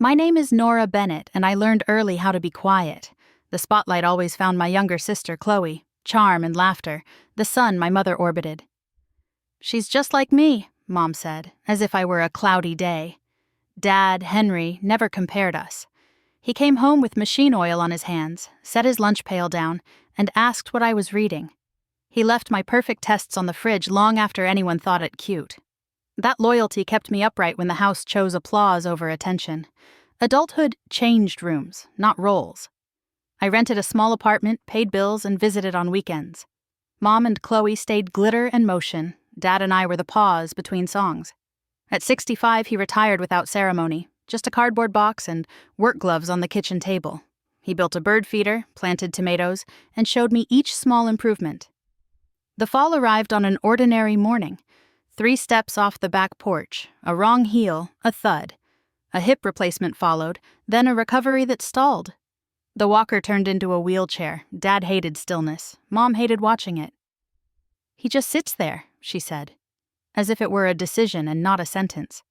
My name is Nora Bennett, and I learned early how to be quiet. The spotlight always found my younger sister, Chloe, charm and laughter, the sun my mother orbited. She's just like me, Mom said, as if I were a cloudy day. Dad, Henry, never compared us. He came home with machine oil on his hands, set his lunch pail down, and asked what I was reading. He left my perfect tests on the fridge long after anyone thought it cute. That loyalty kept me upright when the house chose applause over attention. Adulthood changed rooms, not roles. I rented a small apartment, paid bills, and visited on weekends. Mom and Chloe stayed glitter and motion. Dad and I were the pause between songs. At 65, he retired without ceremony, just a cardboard box and work gloves on the kitchen table. He built a bird feeder, planted tomatoes, and showed me each small improvement. The fall arrived on an ordinary morning. 3 steps off the back porch, a wrong heel, a thud. A hip replacement followed, then a recovery that stalled. The walker turned into a wheelchair. Dad hated stillness. Mom hated watching it. "He just sits there," she said, as if it were a decision and not a sentence.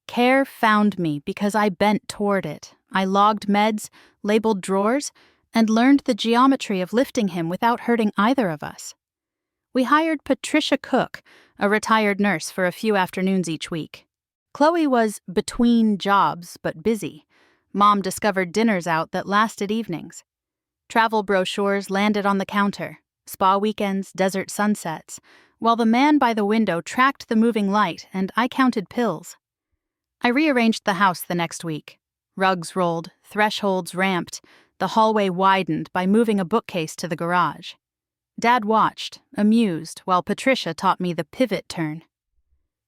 Care found me because I bent toward it. I logged meds, labeled drawers, and learned the geometry of lifting him without hurting either of us. We hired Patricia Cook, a retired nurse, for a few afternoons each week. Chloe was between jobs, but busy. Mom discovered dinners out that lasted evenings. Travel brochures landed on the counter, spa weekends, desert sunsets, while the man by the window tracked the moving light and I counted pills. I rearranged the house the next week. Rugs rolled, thresholds ramped, the hallway widened by moving a bookcase to the garage. Dad watched, amused, while Patricia taught me the pivot turn.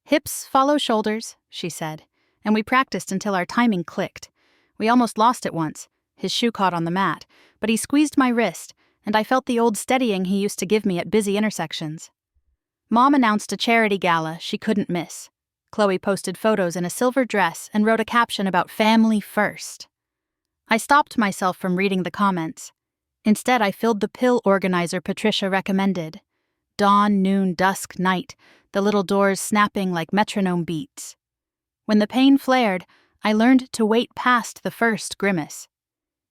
"Hips follow shoulders," she said, and we practiced until our timing clicked. We almost lost it once. His shoe caught on the mat, but he squeezed my wrist, and I felt the old steadying he used to give me at busy intersections. Mom announced a charity gala she couldn't miss. Chloe posted photos in a silver dress and wrote a caption about family first. I stopped myself from reading the comments. Instead, I filled the pill organizer Patricia recommended. Dawn, noon, dusk, night, the little doors snapping like metronome beats. When the pain flared, I learned to wait past the first grimace.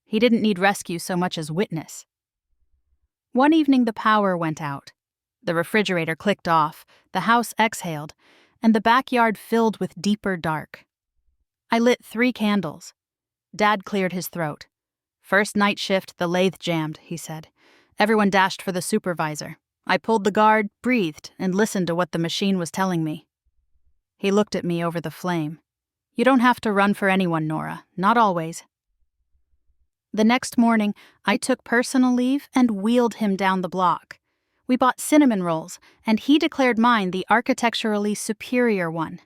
He didn't need rescue so much as witness. One evening the power went out. The refrigerator clicked off, the house exhaled, and the backyard filled with deeper dark. I lit 3 candles. Dad cleared his throat. "First night shift, the lathe jammed," he said. Everyone dashed for the supervisor. I pulled the guard, breathed, and listened to what the machine was telling me. He looked at me over the flame. "You don't have to run for anyone, Nora. Not always." The next morning, I took personal leave and wheeled him down the block. We bought cinnamon rolls, and he declared mine the architecturally superior one.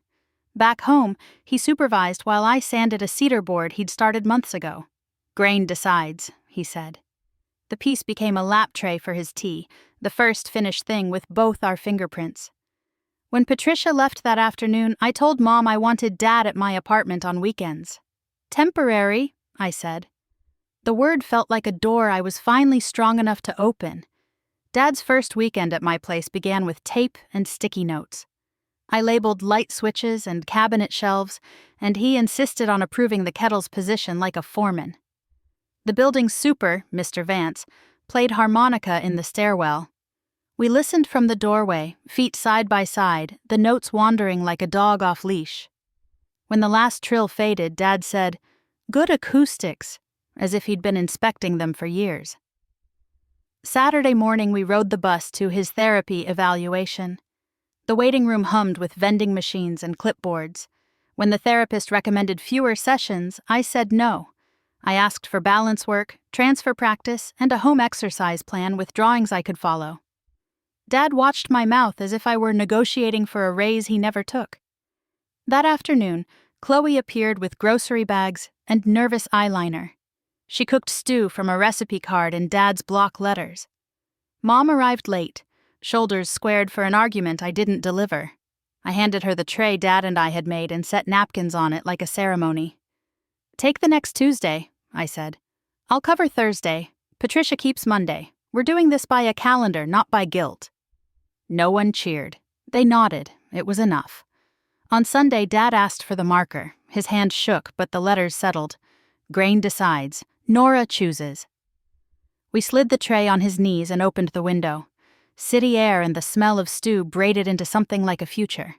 Back home, he supervised while I sanded a cedar board he'd started months ago. "Grain decides," he said. The piece became a lap tray for his tea, the first finished thing with both our fingerprints. When Patricia left that afternoon, I told Mom I wanted Dad at my apartment on weekends. "Temporary," I said. The word felt like a door I was finally strong enough to open. Dad's first weekend at my place began with tape and sticky notes. I labeled light switches and cabinet shelves, and he insisted on approving the kettle's position like a foreman. The building's super, Mr. Vance, played harmonica in the stairwell. We listened from the doorway, feet side by side, the notes wandering like a dog off leash. When the last trill faded, Dad said, "Good acoustics," as if he'd been inspecting them for years. Saturday morning we rode the bus to his therapy evaluation. The waiting room hummed with vending machines and clipboards. When the therapist recommended fewer sessions, I said no. I asked for balance work, transfer practice, and a home exercise plan with drawings I could follow. Dad watched my mouth as if I were negotiating for a raise he never took. That afternoon, Chloe appeared with grocery bags and nervous eyeliner. She cooked stew from a recipe card in Dad's block letters. Mom arrived late, shoulders squared for an argument I didn't deliver. I handed her the tray Dad and I had made and set napkins on it like a ceremony. "Take the next Tuesday," I said. "I'll cover Thursday. Patricia keeps Monday. We're doing this by a calendar, not by guilt." No one cheered. They nodded. It was enough. On Sunday, Dad asked for the marker. His hand shook, but the letters settled. Grain decides. Nora chooses. We slid the tray on his knees and opened the window. City air and the smell of stew braided into something like a future.